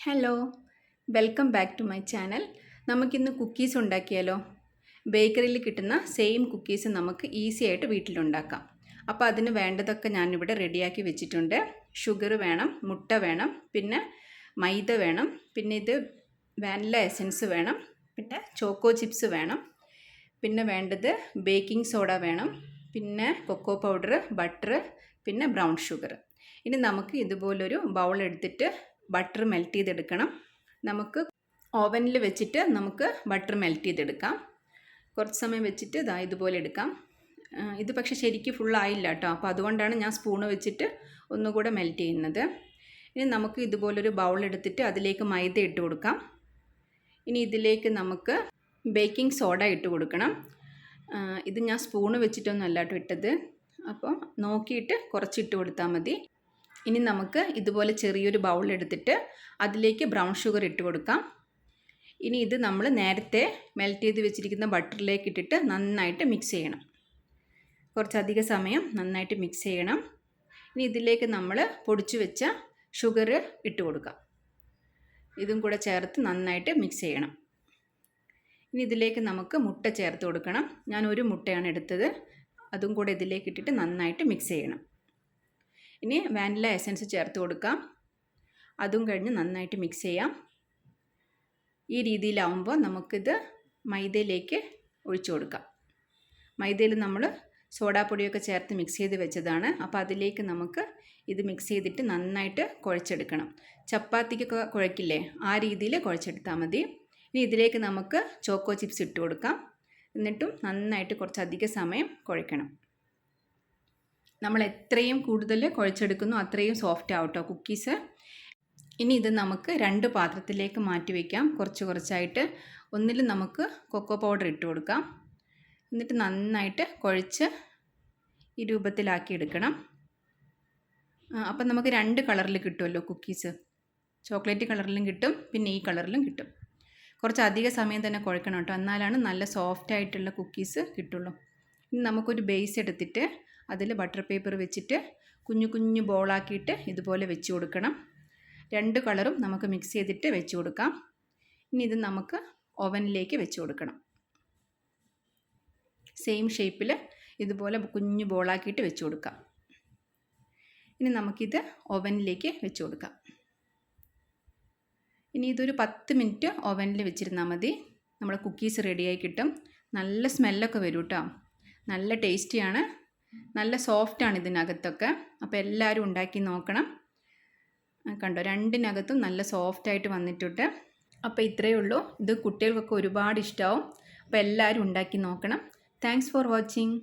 Hello, welcome back to my channel. നമുക്കിന്ന് cookies ഉണ്ടാക്കിയാലോ? ബേക്കറിയിൽ കിട്ടുന്ന സെയിം കുക്കീസ് നമുക്ക് ഈസി ആയിട്ട് വീട്ടിലുണ്ടാക്കാം. അപ്പോൾ അതിന് വേണ്ടതൊക്കെ ഞാനിവിടെ റെഡിയാക്കി വെച്ചിട്ടുണ്ട്. ഷുഗർ വേണം, മുട്ട വേണം, പിന്നെ മൈദ വേണം, പിന്നെ ഇത് വാനില എസൻസ് വേണം, പിന്നെ ചോക്കോ ചിപ്സ് വേണം, പിന്നെ വേണ്ടത് ബേക്കിംഗ് സോഡ വേണം, പിന്നെ കൊക്കോ പൗഡർ, ബട്ടർ, പിന്നെ ബ്രൗൺ ഷുഗർ. ഇനി നമുക്ക് ഇതുപോലൊരു ബൗൾ എടുത്തിട്ട് ബട്ടർ മെൽറ്റ് ചെയ്തെടുക്കണം. നമുക്ക് ഓവനിൽ വെച്ചിട്ട് നമുക്ക് ബട്ടർ മെൽറ്റ് ചെയ്തെടുക്കാം. കുറച്ച് സമയം വെച്ചിട്ട് ഇതുപോലെ എടുക്കാം. ഇത് പക്ഷേ ശരിക്കും ഫുള്ളായില്ല കേട്ടോ, അപ്പോൾ അതുകൊണ്ടാണ് ഞാൻ സ്പൂണ് വെച്ചിട്ട് ഒന്നുകൂടെ മെൽറ്റ് ചെയ്യുന്നത്. ഇനി നമുക്ക് ഇതുപോലൊരു ബൗൾ എടുത്തിട്ട് അതിലേക്ക് മൈദ ഇട്ട് കൊടുക്കാം. ഇനി ഇതിലേക്ക് നമുക്ക് ബേക്കിംഗ് സോഡ ഇട്ട് കൊടുക്കണം. ഇത് ഞാൻ സ്പൂണ് വെച്ചിട്ടൊന്നും അല്ല കേട്ടോ ഇട്ടത്, അപ്പോൾ നോക്കിയിട്ട് കുറച്ചിട്ട് കൊടുത്താൽ മതി. ഇനി നമുക്ക് ഇതുപോലെ ചെറിയൊരു ബൗൾ എടുത്തിട്ട് അതിലേക്ക് ബ്രൗൺ ഷുഗർ ഇട്ട് കൊടുക്കാം. ഇനി ഇത് നമ്മൾ നേരത്തെ മെൽറ്റ് ചെയ്ത് വെച്ചിരിക്കുന്ന ബട്ടറിലേക്ക് ഇട്ടിട്ട് നന്നായിട്ട് മിക്സ് ചെയ്യണം. കുറച്ചധികം സമയം നന്നായിട്ട് മിക്സ് ചെയ്യണം. ഇനി ഇതിലേക്ക് നമ്മൾ പൊടിച്ചു വെച്ച ഷുഗർ ഇട്ട് കൊടുക്കാം. ഇതും കൂടെ ചേർത്ത് നന്നായിട്ട് മിക്സ് ചെയ്യണം. ഇനി ഇതിലേക്ക് നമുക്ക് മുട്ട ചേർത്ത് കൊടുക്കണം. ഞാൻ ഒരു മുട്ടയാണ് എടുത്തത്, അതും കൂടെ ഇതിലേക്ക് ഇട്ടിട്ട് നന്നായിട്ട് മിക്സ് ചെയ്യണം. ഇനി വാനില എസൻസ് ചേർത്ത് കൊടുക്കാം. അതും കഴിഞ്ഞ് നന്നായിട്ട് മിക്സ് ചെയ്യാം. ഈ രീതിയിലാവുമ്പോൾ നമുക്കിത് മൈദയിലേക്ക് ഒഴിച്ചു കൊടുക്കാം. മൈദയിൽ നമ്മൾ സോഡാപ്പൊടിയൊക്കെ ചേർത്ത് മിക്സ് ചെയ്ത് വെച്ചതാണ്, അപ്പോൾ അതിലേക്ക് നമുക്ക് ഇത് മിക്സ് ചെയ്തിട്ട് നന്നായിട്ട് കുഴച്ചെടുക്കണം. ചപ്പാത്തിക്കൊക്കെ കുഴക്കില്ലേ, ആ രീതിയിൽ കുഴച്ചെടുത്താൽ മതി. ഇനി ഇതിലേക്ക് നമുക്ക് ചോക്കോ ചിപ്സ് ഇട്ട് കൊടുക്കാം. എന്നിട്ടും നന്നായിട്ട് കുറച്ചധികം സമയം കുഴക്കണം. നമ്മൾ എത്രയും കൂടുതൽ കുഴച്ചെടുക്കുന്നു അത്രയും സോഫ്റ്റ് ആവട്ടോ കുക്കീസ്. ഇനി ഇത് നമുക്ക് 2 പാത്രത്തിലേക്ക് മാറ്റി വയ്ക്കാം, കുറച്ച് കുറച്ചായിട്ട്. ഒന്നിൽ നമുക്ക് കൊക്കോ പൗഡർ ഇട്ട് കൊടുക്കാം. എന്നിട്ട് നന്നായിട്ട് കുഴച്ച് ഈ രൂപത്തിലാക്കി എടുക്കണം. അപ്പം നമുക്ക് 2 കളറിൽ കിട്ടുമല്ലോ കുക്കീസ്. ചോക്ലേറ്റ് കളറിലും കിട്ടും, പിന്നെ ഈ കളറിലും കിട്ടും. കുറച്ച് അധിക സമയം തന്നെ കുഴക്കണം കേട്ടോ, എന്നാലാണ് നല്ല സോഫ്റ്റ് ആയിട്ടുള്ള കുക്കീസ് കിട്ടുള്ളൂ. ഇനി നമുക്കൊരു ബേസ് എടുത്തിട്ട് അതിൽ ബട്ടർ പേപ്പർ വെച്ചിട്ട് കുഞ്ഞു കുഞ്ഞു ബോളാക്കിയിട്ട് ഇതുപോലെ വെച്ച് കൊടുക്കണം. 2 കളറും നമുക്ക് മിക്സ് ചെയ്തിട്ട് വെച്ച് കൊടുക്കാം. ഇനി ഇത് നമുക്ക് ഓവനിലേക്ക് വെച്ച് കൊടുക്കണം. സെയിം ഷേപ്പിൽ ഇതുപോലെ കുഞ്ഞു ബോളാക്കിയിട്ട് വെച്ച് കൊടുക്കാം. ഇനി നമുക്കിത് ഓവനിലേക്ക് വെച്ച് കൊടുക്കാം. ഇനി ഇതൊരു 10 മിനിറ്റ് ഓവനിൽ വെച്ചിരുന്നാൽ മതി. നമ്മുടെ കുക്കീസ് റെഡിയായി കിട്ടും. നല്ല സ്മെല്ലൊക്കെ വരും കേട്ടോ, നല്ല ടേസ്റ്റിയാണ്, നല്ല സോഫ്റ്റാണ് ഇതിനകത്തൊക്കെ. അപ്പോൾ എല്ലാവരും ഉണ്ടാക്കി നോക്കണം. കണ്ടോ, രണ്ടിനകത്തും നല്ല സോഫ്റ്റായിട്ട് വന്നിട്ടുണ്ട്. അപ്പോൾ ഇത്രയേ ഉള്ളൂ. ഇത് കുട്ടികൾക്കൊക്കെ ഒരുപാട് ഇഷ്ടമാവും. അപ്പോൾ എല്ലാവരും ഉണ്ടാക്കി നോക്കണം. Thanks for watching.